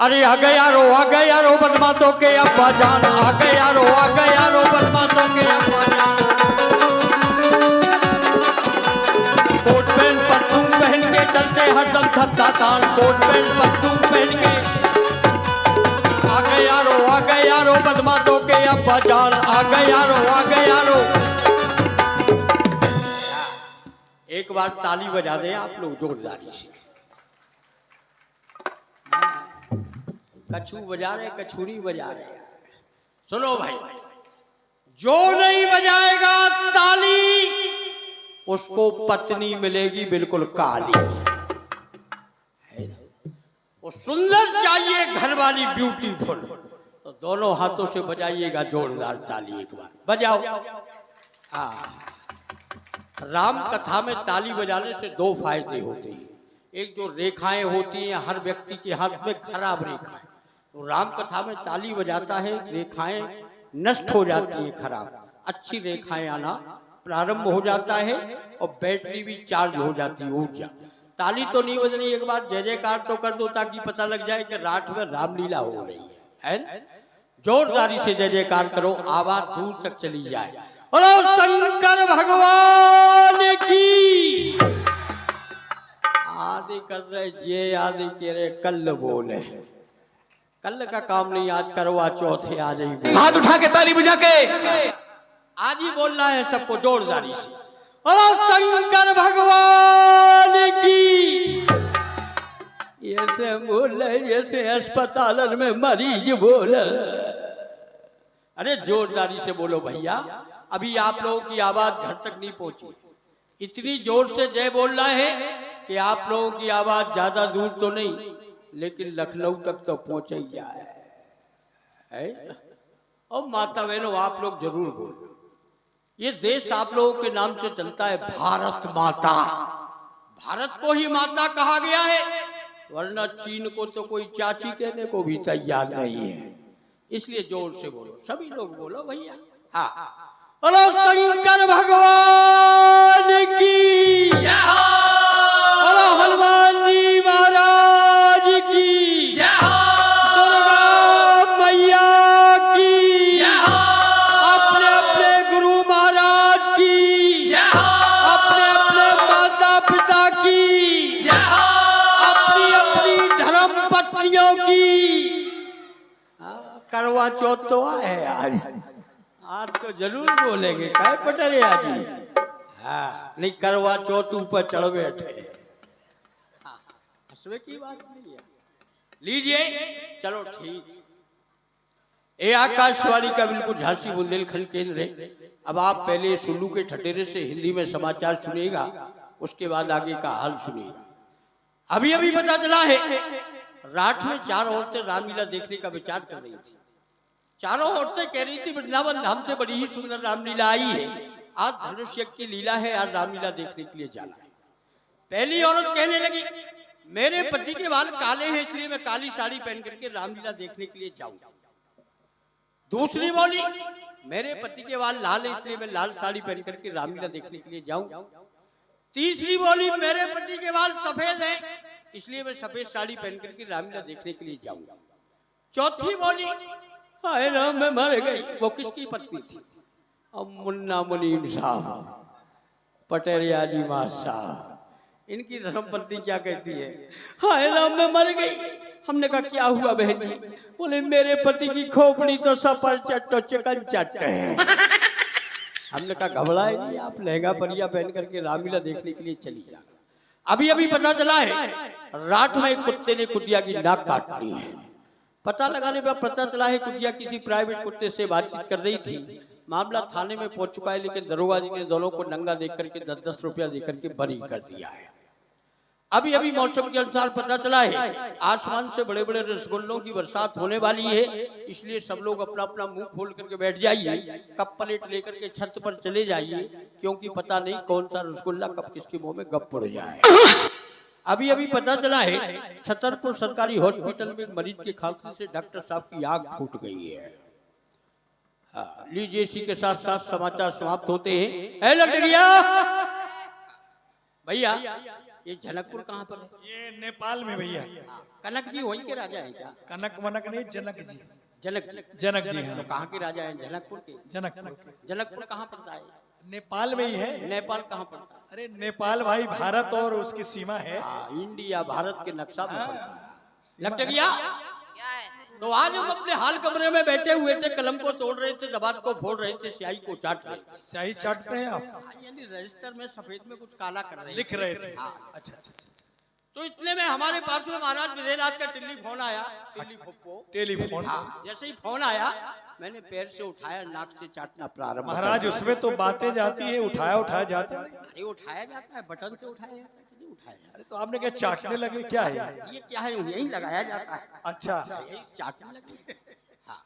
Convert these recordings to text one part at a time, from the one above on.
अरे आ गए यारो बदमाशों के अब्बा जान, आ गए यारो बदमाशों के अब्बा जान। कोट पैंट पतलून पहन के चलते हरदम छत्ता तान, कोट पैंट पतलून पहन के आ गए यारो बदमाशों के अब्बा जान, आ गए यारो। एक बार ताली बजा दें आप लोग जोरदारी से। कछू बजा रहे, कछुरी बजा रहे। सुनो भाई, जो नहीं बजाएगा ताली उसको पत्नी मिलेगी बिल्कुल काली। वो सुंदर चाहिए घर वाली ब्यूटीफुल, तो दोनों हाथों से बजाइएगा जोरदार ताली। एक बार बजाओ। राम कथा में ताली बजाने से दो फायदे होते हैं। एक जो रेखाएं होती हैं हर व्यक्ति के हाथ में खराब रेखाएं, तो राम कथा में ताली बजाता है रेखाएं नष्ट हो जाती हैं, खराब अच्छी रेखाएं आना प्रारंभ हो जाता है और बैटरी भी चार्ज हो जाती है, ऊर्जा। ताली तो नहीं बजनी, एक बार जय जयकार तो कर दो ताकि पता लग जाए कि रात में रामलीला हो रही है ना? जोरदारी से जय जयकार करो, आवाज दूर तक चली जाए। बोलो शंकर भगवान की। आदि कर रहे जे आदि के रे कल बोले, कल का काम नहीं, आज करवा चौथ है, आज ही हाथ उठा के ताली बजा के आज ही बोलना है सबको जोरदारी से। बोलो शंकर भगवान की। ऐसे बोले जैसे अस्पताल में मरीज बोले। अरे जोरदारी से बोलो भैया, अभी आप लोगों की आवाज घर तक नहीं पहुंची। इतनी जोर से जय बोलना है कि आप लोगों की आवाज ज्यादा दूर तो नहीं लेकिन लखनऊ तक तो पहुंच ही जाए। और माता बहनों आप लोग जरूर बोलो, ये देश आप लोगों के नाम से चलता है, भारत माता। भारत को ही माता कहा गया है, वरना चीन को तो कोई चाची कहने को भी तैयार नहीं है। इसलिए जोर से बोलो, सभी लोग बोलो भैया। हाँ, बोलो शंकर भगवान की जय हो, बोलो हनुमान जी महाराज की जय हो, दुर्गा मैया की जय हो, अपने अपने गुरु महाराज की, जय हो, अपने अपने माता पिता की, जय हो, अपनी अपनी धर्म पत्नियों की। करवा चौथ तो आए आज तो जरूर बोलेंगे, काय पटरिया जी। हाँ, नहीं करवा चौथ ऊपर चढ़ बैठे, हंसवे की बात नहीं है। लीजिए, चलो ठीक। ये आकाशवाणी का बिल्कुल झांसी बुंदेलखंड केंद्र है। अब आप पहले सुल्लू के ठटेरे से हिंदी में समाचार सुनिएगा, उसके बाद आगे का हाल सुनिएगा। अभी अभी पता चला है रात में 4 औरतें रामलीला देखने का विचार कर रही थी। चारों औरतें कह रही थी वृंदावन धाम से बड़ी ही सुंदर रामलीला आई है, आज धनुष यज्ञ की लीला है, आज रामलीला देखने के लिए जाना है। पहली औरत कहने लगी मेरे पति के बाल काले हैं इसलिए मैं काली साड़ी पहन करके रामलीला देखने के लिए जाऊंगा। दूसरी बोली मेरे पति के बाल लाल है इसलिए मैं लाल साड़ी पहन करके रामलीला देखने के लिए जाऊंगा। तीसरी बोली मेरे पति के बाल सफेद हैं इसलिए मैं सफेद साड़ी पहन करके रामलीला देखने के लिए जाऊंगा। चौथी बोली हाय राम मैं मर गई। वो किसकी पत्नी थी? अब मुन्ना मुनीम साहब, पटेरिया जी मां साहब, इनकी धर्मपत्नी क्या कहती है? हाय राम मैं मर गई। हमने कहा क्या हुआ बहन जी? बोले मेरे पति की खोपड़ी तो सफल चट्टो चिकन चट्ट है। हमने कहा घबराए नहीं, आप लहंगा परिया पहन करके रामलीला देखने के लिए चली जा। अभी अभी पता चला है रात में एक कुत्ते ने कुतिया की नाक काट ली है। पता लगाने पर पता चला है कुतिया किसी प्राइवेट कुत्ते से बातचीत कर रही थी। मामला थाने में पहुंच चुका है, लेकिन दरोगा जी ने दोनों को नंगा देख करके 10-10 रुपया देकर के बरी कर दिया है। अभी अभी मौसम के अनुसार पता चला है आसमान से बड़े बड़े रसगुल्लों की बरसात होने वाली है, इसलिए सब लोग अपना अपना मुंह खोल करके बैठ जाइए, कप प्लेट लेकर के छत पर चले जाइए, क्योंकि पता नहीं कौन सा रसगुल्ला कब किसके मुंह में गप पड़ जाए। अभी अभी पता चला है छतरपुर सरकारी हॉस्पिटल में मरीज के खांसी से डॉक्टर साहब की आग फूट गई है। हाँ, लीजिए इसी के साथ साथ समाचार समाप्त होते हैं। लग गया भैया ये जनकपुर कहाँ पर है? ये नेपाल में भैया। कनक जी वहीं के राजा हैं क्या? कनक वनक नहीं, जनक जी। जनक जी। जनक जी, हाँ। तो कहाँ के राजा हैं? जनकपुर के। जनकपुर के। जनकपुर कहाँ पड़ता है? नेपाल में ही है। नेपाल कहाँ पड़ता है? अरे नेपाल भाई भारत और उसकी सीमा है। इंडिया भारत के नक्शा में पड़ता है। लग गया? तो आज हम अपने हाल कमरे में बैठे हुए थे, कलम को तोड़ रहे थे, दबात को फोड़ रहे थे, स्याही को चाट रहे थे। स्याही चाटते हैं आप? यानी रजिस्टर में सफेद में कुछ काला कर रहे लिख रहे थे। हाँ। अच्छा अच्छा अच्छा। तो इतने में हमारे पास में महाराज विजयराज का टेलीफोन आया। टेलीफोन। हाँ, जैसे ही फोन आया मैंने पैर से उठाया, नाक से चाटना प्रारंभ। महाराज उसमें तो बातें जाती है, उठाया जाता है। अरे उठाया जाता है, बटन से उठाया जाता है कि नहीं उठाया जाता? अरे तो आपने क्या चाटने लगे? क्या है ये क्या है? यही लगाया जाता है। अच्छा, यही चाटने लगे। हाँ।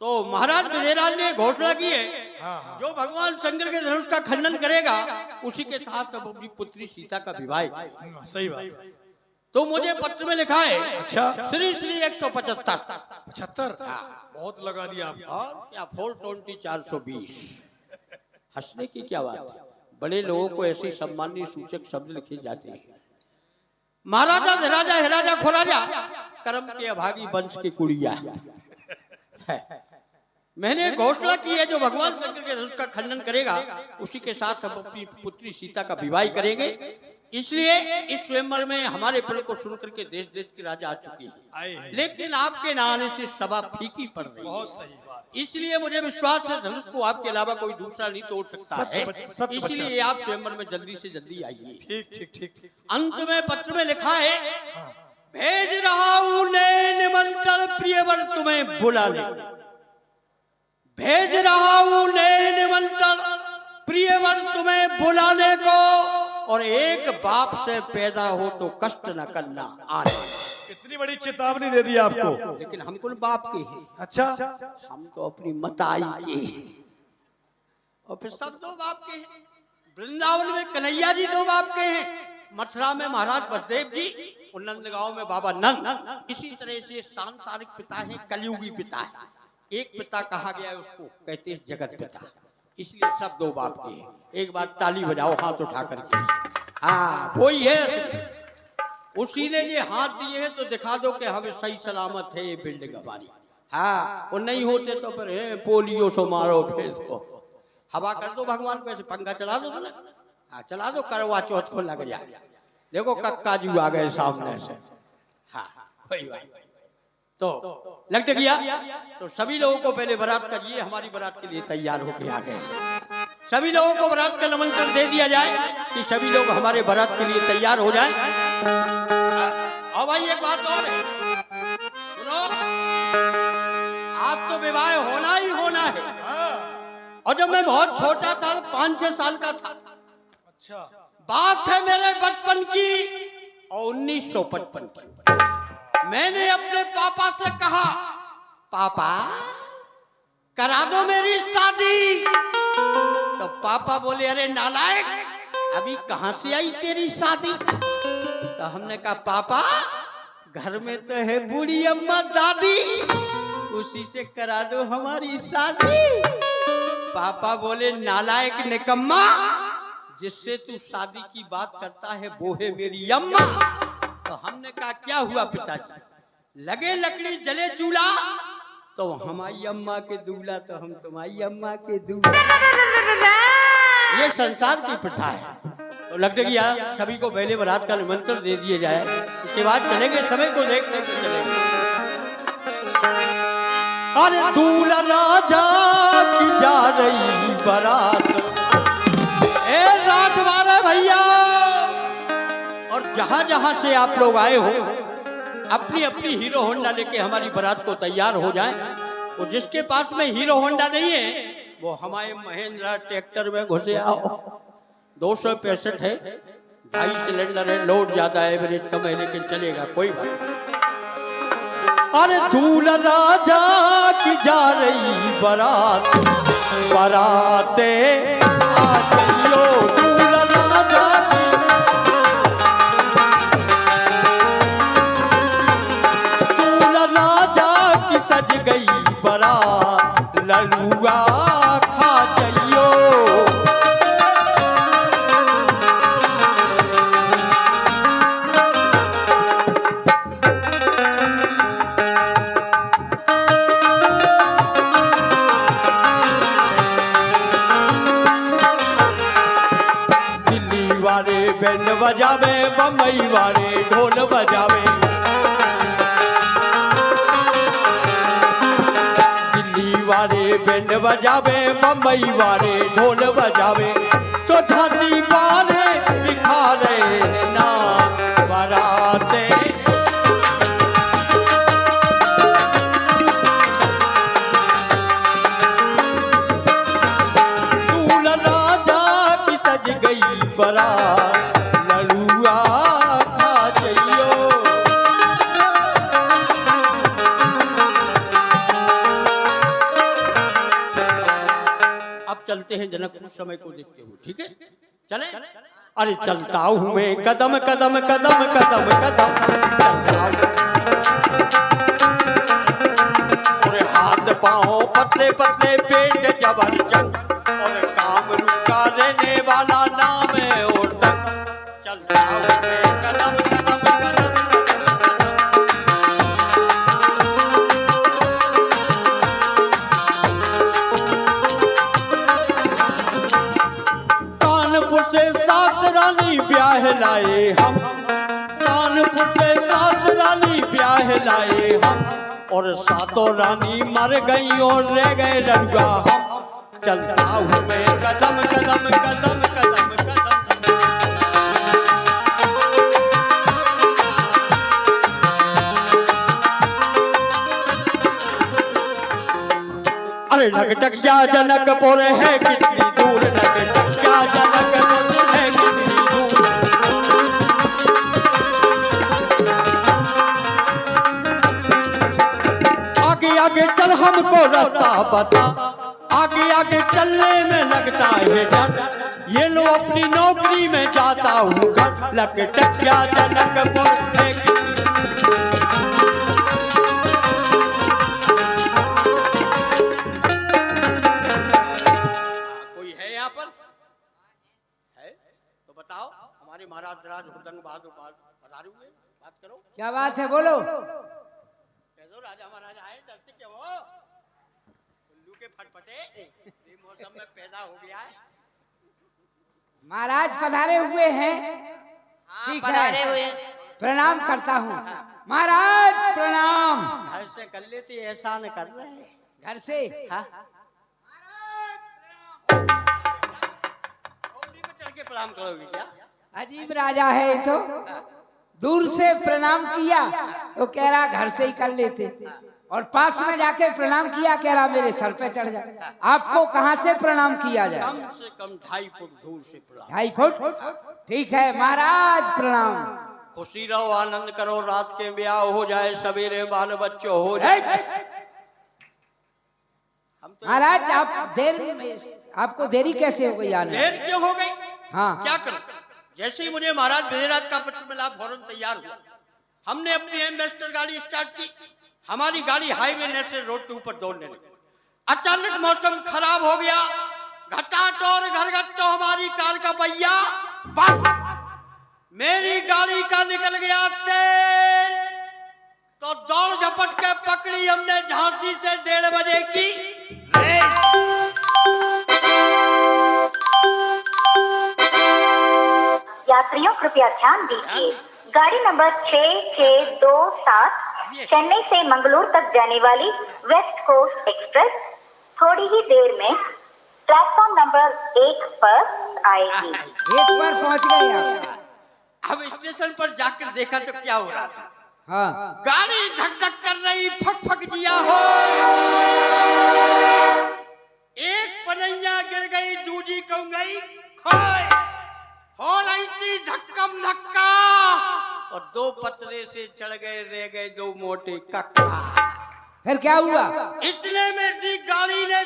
तो महाराज विजयराज ने घोषणा की है, हाँ। जो भगवान शंकर के धनुष का खंडन करेगा उसी के साथ अब अपनी पुत्री सीता का विवाह। सही बात है। तो मुझे पत्र में लिखा है, अच्छा, श्री श्री 175। 75? बहुत लगा दिया आपने। और क्या 420 420। हंसने की क्या बात है? बड़े लोगों को ऐसे सम्मानीय सूचक शब्द लिखे जाते हैं। महाराजा धराजा हिराजा खोराजा कर्म के अभागी वंश की कुड़िया। मैंने घोषणा की है, जो भगवान शंकर के धनुष का खंडन करेगा उसी के साथ हम अपनी पुत्री सीता का विवाह करेंगे। इसलिए इस स्वयंवर में हमारे प्रण को सुनकर के देश देश के राजा आ चुकी है, लेकिन आपके न आने से सभा फीकी पड़ रही है। बहुत सही बात। इसलिए मुझे विश्वास है धनुष को आपके अलावा कोई दूसरा नहीं तोड़ सकता है। इसलिए आप स्वयंवर में जल्दी से जल्दी आइए। ठीक ठीक ठीक। अंत में पत्र में लिखा है, भेज रहा हूं नए निमंत्रण प्रियवर तुम्हें बुलाने। भेज रहा हूं नए निमंत्रण प्रियवर तुम्हें बुलाने को, और एक बाप से पैदा हो तो कष्ट न करना आने। इतनी बड़ी चेतावनी दे दी आपको। लेकिन हम कौन बाप के हैं? अच्छा, हम तो अपनी मताई के हैं। और फिर सब दो बाप के हैं। वृंदावन में कन्हैया जी दो बाप के हैं, मथुरा में महाराज बसदेव जी और नंदगांव में बाबा नंद। इसी तरह से सांसारिक पिता है, कलयुगी पिता है। एक पिता कहा गया है, उसको कहते हैं जगत पिता। इसलिए सब दो बाप के हैं। एक बार ताली बजाओ हाथ उठा करके। हाँ, वही है। उसी ने ये हाथ दिए हैं तो दिखा दो कि हमें सही सलामत है ये बिल्डिंग हमारी। हाँ, वो नहीं होते तो फिर पोलियो सो मारो फेस को। हवा कर दो भगवान को, ऐसे पंखा चला दो ना। हाँ, चला दो, करवा चौथ को लग जाए। देखो कक्का जी आ गए सामने से। हाँ, कोई बात नहीं। तो लग गया। तो सभी लोगों को पहले बारात करिए, हमारी बारात के लिए तैयार होके आ गए। सभी लोगों को बारात का निमंत्रण दे दिया जाए कि सभी लोग हमारे बारात के लिए तैयार हो जाएं। और भाई एक बात और है, सुनो, आज तो विवाह होना ही होना है। और जब मैं बहुत छोटा था, 5-6 साल का था, अच्छा, बात है मेरे बचपन की और 1955 की। मैंने अपने पापा से कहा, पापा करा दो मेरी शादी। तो पापा बोले, अरे नालायक, अभी कहां से आई तेरी शादी? तो हमने कहा, पापा घर में तो है बूढ़ी अम्मा दादी, उसी से करा दो हमारी शादी। पापा बोले, नालायक निकम्मा, जिससे तू शादी की बात करता है वो है मेरी अम्मा। तो हमने कहा, क्या हुआ पिताजी? लगे लकड़ी जले चूल्हा, तो हमारी अम्मा के दूल्हा तो हम तुम्हारी अम्मा के दूल्हा। ये संसार की प्रथा है। तो लग गया सभी को पहले बारात का निमंत्रण दे दिए जाए, उसके बाद चलेंगे, समय को देख देख के चलेंगे। अरे दूल्हा राजा की जा रही बारात, ए रात वाले भैया, और जहां जहां से आप लोग आए हो अपनी अपनी हीरो होंडा लेके हमारी बारात को तैयार हो जाए। तो जिसके पास में हीरो होंडा नहीं है वो हमारे महिंद्रा ट्रैक्टर में घुसे आओ। 265 है, 2.5 सिलेंडर है, लोड ज्यादा है, एवरेज कम है, लेकिन चलेगा, कोई बात। अरे दूल्हा राजा की जा रही बारात, बाराते आ चलो दूल्हा राजा की। सज गई बारात, लड़ुआ खा जाइयो। बैंड बजावे, बम्बई वाले ढोल बजावे, दिल्ली वाले बैंड बजावे, बम्बई वाले ढोल बजावे, तो झांसी वाले दिखा रहे हैं ना बाराते। सज गई बरा लड़ुआ खा जइयो। अब चलते हैं जनकपुर समय को देखते हुए, ठीक है चले। अरे चलता हूं मैं कदम कदम कदम कदम कदम चलता हूं, और हाथ पांव पतले पतले पेट जबरदस्त, और काम रुका रहने वाला नाम है और तक। चलता हूं मैं कदम कदम कदम कानपुर से सात रानी ब्याह लाए हम, कानपुर से सात रानी ब्याह लाए हम, और सातों रानी मर गई और रह गए लड़ुआ हम। चलता हूं मैं कदम कदम कदम कदम कदम। अरे नगटकिया जनकपुर है कितनी दूर, नगटकिया जनकपुर है कितनी दूर। आगे आगे चल हमको रास्ता बता, आगे आगे चलने में लगता है डर, ये लो अपनी नौकरी में जाता हूँ घर। नगटकिया जनकपुर है कोई है यहाँ पर है तो बताओ। हमारे महाराज राज हुदंग बहादुर पधारे हुए, बात करो। क्या बात है, बोलो। कह दो राजा महाराजा आए, डरते क्यों हो? उल्लू के फटफटे ये मौसम में पैदा हो गया है। महाराज पधारे हुए हैं, ठीक पधारे है, हुए। प्रणाम करता हूँ। महाराज प्रणाम। घर से कर लेते, ऐसा न कर रहे हैं। घर से हाँ? में चढ़ के प्रणाम करोगे क्या? अजीब राजा है ये तो, दूर से प्रणाम किया तो कह रहा घर से ही कर लेते, और पास में जाके प्रणाम किया कह रहा मेरे सर पे चढ़ जाए। आपको कहाँ से प्रणाम किया जाए? कम से कम 2.5 फुट दूर से प्रणाम। 2.5 फुट, ठीक है महाराज प्रणाम। खुशी रहो, आनंद करो, रात के ब्याह हो जाए, सवेरे बाल बच्चे हो जाए। हम तो महाराज आप देर में, आपको देरी कैसे हो गई आने? देर क्यों हो गई? हाँ क्या करूं? जैसे ही मुझे महाराज विजयराज का पत्र मिला, फौरन तैयार हुआ। हमने अपनी एम्बेसडर गाड़ी स्टार्ट की। हमारी गाड़ी हाईवे नेशनल रोड के ऊपर दौड़ने लगी। अचानक मौसम खराब हो गया, घटाटोर घरगट्टो हमारी कार का पहिया, बस मेरी गाड़ी का निकल गया तेल। तो दौड़ झपट के पकड़ी हमने झांसी से 1:30 बजे की रेल। यात्रियों कृपया ध्यान दीजिए, गाड़ी नंबर 6627 चेन्नई से मंगलूर तक जाने वाली वेस्ट कोस्ट एक्सप्रेस थोड़ी ही देर में प्लेटफॉर्म नंबर 1 पर आएगी। एक बार पहुंच गए आप। अब स्टेशन पर जाकर देखा तो क्या हो रहा था? हाँ गाड़ी धक धक कर रही, फक फक जिया हो। एक पनैया गिर गई, दूजी कहूं गई खोए। हो रही थी धक्कम धक्का, और 2 पतरे से चढ़ गए, रह गए 2 मोटे कक्का। फिर क्या हुआ? इतने में थी गाड़ी ने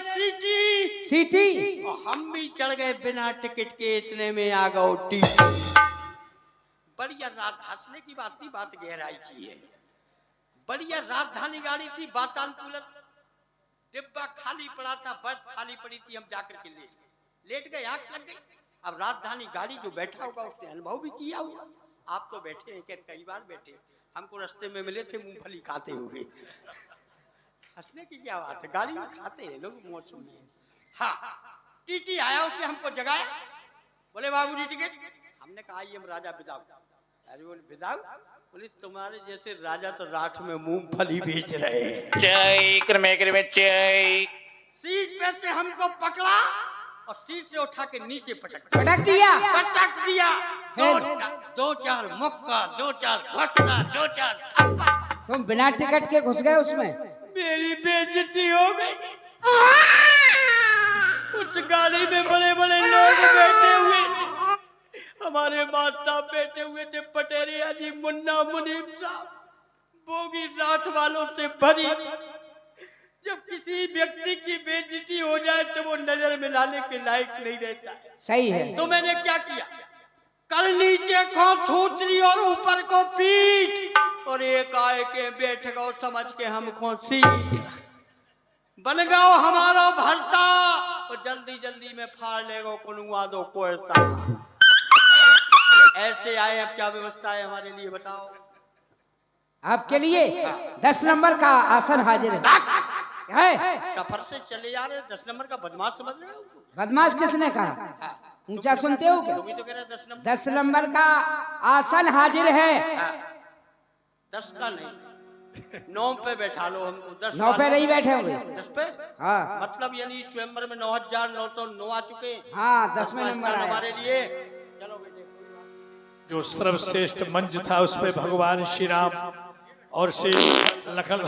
सीटी, और हम भी चढ़ गए बिना टिकट के। इतने में आ गओ टीटी। बढ़िया रात, हंसने की बात नहीं, बात गहराई की है। बढ़िया राजधानी गाड़ी थी, वातानुकूलित, डिब्बा खाली पड़ा था, बर्थ खाली पड़ी थी। हम जाकर के लेट गए, आंख लग गई। अब राजधानी गाड़ी जो बैठा होगा उसने अनुभव भी किया होगा। आप तो बैठे हैं, कई बार बैठे, हमको रास्ते में मिले थे, मूंगफली खाते हुए। हंसने की क्या बात है, गाड़ी में खाते हैं लोग मौसम में। हाँ, टीटी आया, उसने हमको जगाया, बोले बाबूजी टिकट। हमने कहा आई एम राजा विदाउट। अरे बोले विदाउट? बोले तुम्हारे जैसे राजा तो राठ में मूंगफली बेच रहे हैं। जय क्रमे जय। सीट पे से हमको पकड़ा और सीट से उठा के नीचे पटक पटक दिया। पटक दिया। दो चार मुक्का, दो चार घटना, दो चार थप्पा। तुम बिना टिकट के घुस गए उसमें। मेरी बेइज्जती हो गई। उस गाड़ी में बड़े बड़े लोग बैठे हुए थे, हमारे माता बैठे हुए थे, पटेरी अली, मुन्ना, मुनीम साहब। बोगी रात वालों से भरी। जब किसी व्यक्ति की बेइज्जती हो जाए तो वो नजर मिलाने के लायक नहीं रहता है। सही है। तो मैंने क्या किया, कल नीचे को थूतरी और ऊपर को पीठ, और एक आए के बैठ गो समझ के हमको सीट, बन गो हमारा भरता, और जल्दी जल्दी में फाड़ लेगो कुनुआ दो कोयता। ऐसे आए, अब क्या व्यवस्था है हमारे लिए बताओ। आपके लिए 10 नंबर का आसन हाजिर है। सफर से चले जा रहे 10 नंबर का बदमाश समझ रहे हो? बदमाश किसने कहा? ऊंचा सुनते हो क्या? तुम ही तो कह रहे 10 नंबर। 10 नंबर का आसन हाजिर है। 10 का नहीं, 9 पे बैठा लो हमको। 10 9 पे नहीं बैठे हुए। 10 पे? हाँ मतलब यानी स्वयंवर में 9,909 आ चुके। हाँ 10वें 10वां नंबर स्थान आया। हमारे लिए। चलो बेटे, जो सर्वश्रेष्ठ मंच था उस पे भगवान श्री राम और श्री लखन